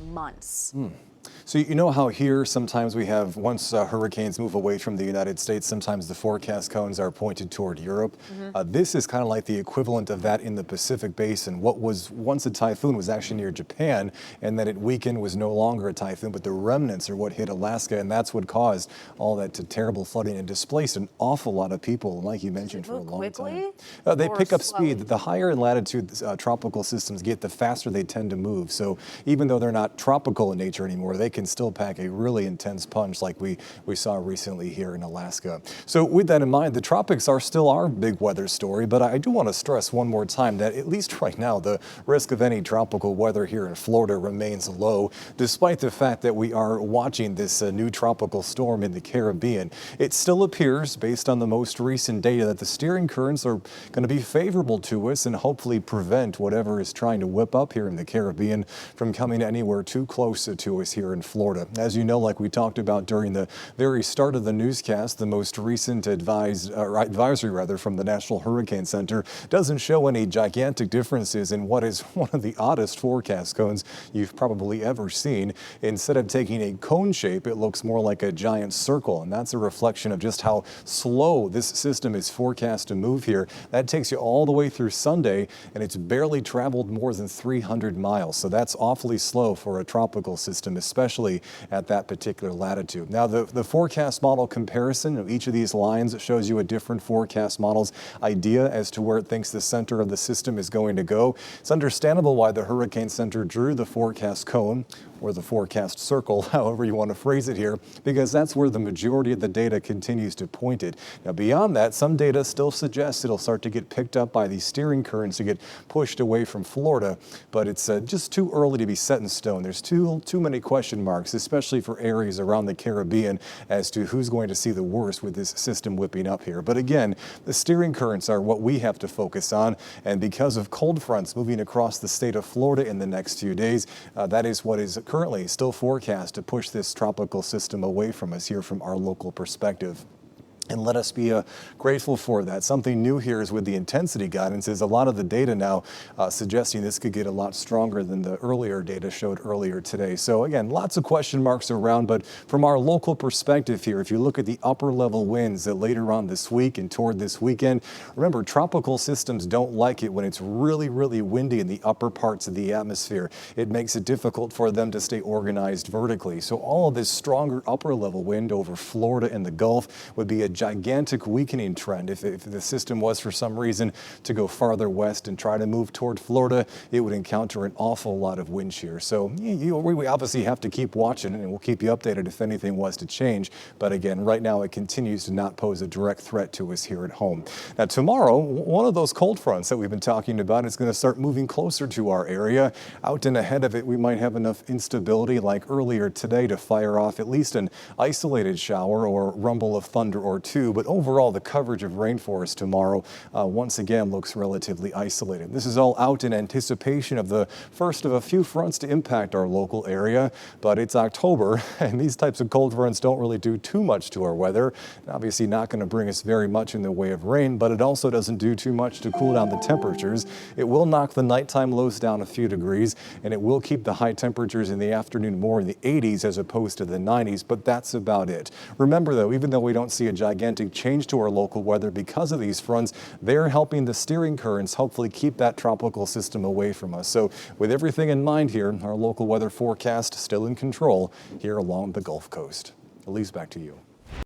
months. So you know how here sometimes we have, once hurricanes move away from the United States, sometimes the forecast cones are pointed toward Europe. This is kind of like the equivalent of that in the Pacific Basin. What was once a typhoon was actually near Japan, and then it weakened, was no longer a typhoon, but the remnants are what hit Alaska, and that's what caused all that terrible flooding and displaced an awful lot of people, like you mentioned, for a long time. They pick up speed. The higher in latitude tropical systems get, the faster they tend to move. So even though they're not tropical in nature anymore, they can still pack a really intense punch like we saw recently here in Alaska. So with that in mind, the tropics are still our big weather story, but I do want to stress one more time that at least right now, the risk of any tropical weather here in Florida remains low, despite the fact that we are watching this new tropical storm in the Caribbean. It still appears, based on the most recent data, that the steering currents are going to be favorable to us and hopefully prevent whatever is trying to whip up here in the Caribbean from coming anywhere too close to us here in Florida. As you know, like we talked about during the very start of the newscast, the most recent advisory from the National Hurricane Center doesn't show any gigantic differences in what is one of the oddest forecast cones you've probably ever seen. Instead of taking a cone shape, it looks more like a giant circle, and that's a reflection of just how slow this system is forecast to move here. That takes you all the way through Sunday, and it's barely traveled more than 300 miles. So that's awfully slow for a tropical system, especially at that particular latitude. Now, the forecast model comparison of each of these lines shows you a different forecast model's idea as to where it thinks the center of the system is going to go. It's understandable why the Hurricane Center drew the forecast cone, or the forecast circle, however you want to phrase it here, because that's where the majority of the data continues to point it. Now, beyond that, some data still suggests it'll start to get picked up by these steering currents to get pushed away from Florida, but it's just too early to be set in stone. There's too many question marks, especially for areas around the Caribbean, as to who's going to see the worst with this system whipping up here. But again, the steering currents are what we have to focus on, and because of cold fronts moving across the state of Florida in the next few days, that is what is currently still forecast to push this tropical system away from us here from our local perspective. And let us be grateful for that. Something new here is with the intensity guidance is a lot of the data now suggesting this could get a lot stronger than the earlier data showed earlier today. So again, lots of question marks around, but from our local perspective here, if you look at the upper level winds that later on this week and toward this weekend, remember, tropical systems don't like it when it's really, really windy in the upper parts of the atmosphere. It makes it difficult for them to stay organized vertically. So all of this stronger upper level wind over Florida and the Gulf would be a gigantic weakening trend. If the system was for some reason to go farther west and try to move toward Florida, it would encounter an awful lot of wind shear. So we obviously have to keep watching, and we'll keep you updated if anything was to change. But again, right now it continues to not pose a direct threat to us here at home. Now tomorrow, one of those cold fronts that we've been talking about is going to start moving closer to our area. Out and ahead of it, we might have enough instability like earlier today to fire off at least an isolated shower or rumble of thunder or two, but overall the coverage of rainforest tomorrow once again looks relatively isolated. This is all out in anticipation of the first of a few fronts to impact our local area, but it's October and these types of cold fronts don't really do too much to our weather. Obviously not going to bring us very much in the way of rain, but it also doesn't do too much to cool down the temperatures. It will knock the nighttime lows down a few degrees, and it will keep the high temperatures in the afternoon more in the 80s as opposed to the 90s, but that's about it. Remember though, even though we don't see a gigantic change to our local weather because of these fronts, they're helping the steering currents hopefully keep that tropical system away from us. So with everything in mind here, our local weather forecast still in control here along the Gulf Coast. Elise, back to you.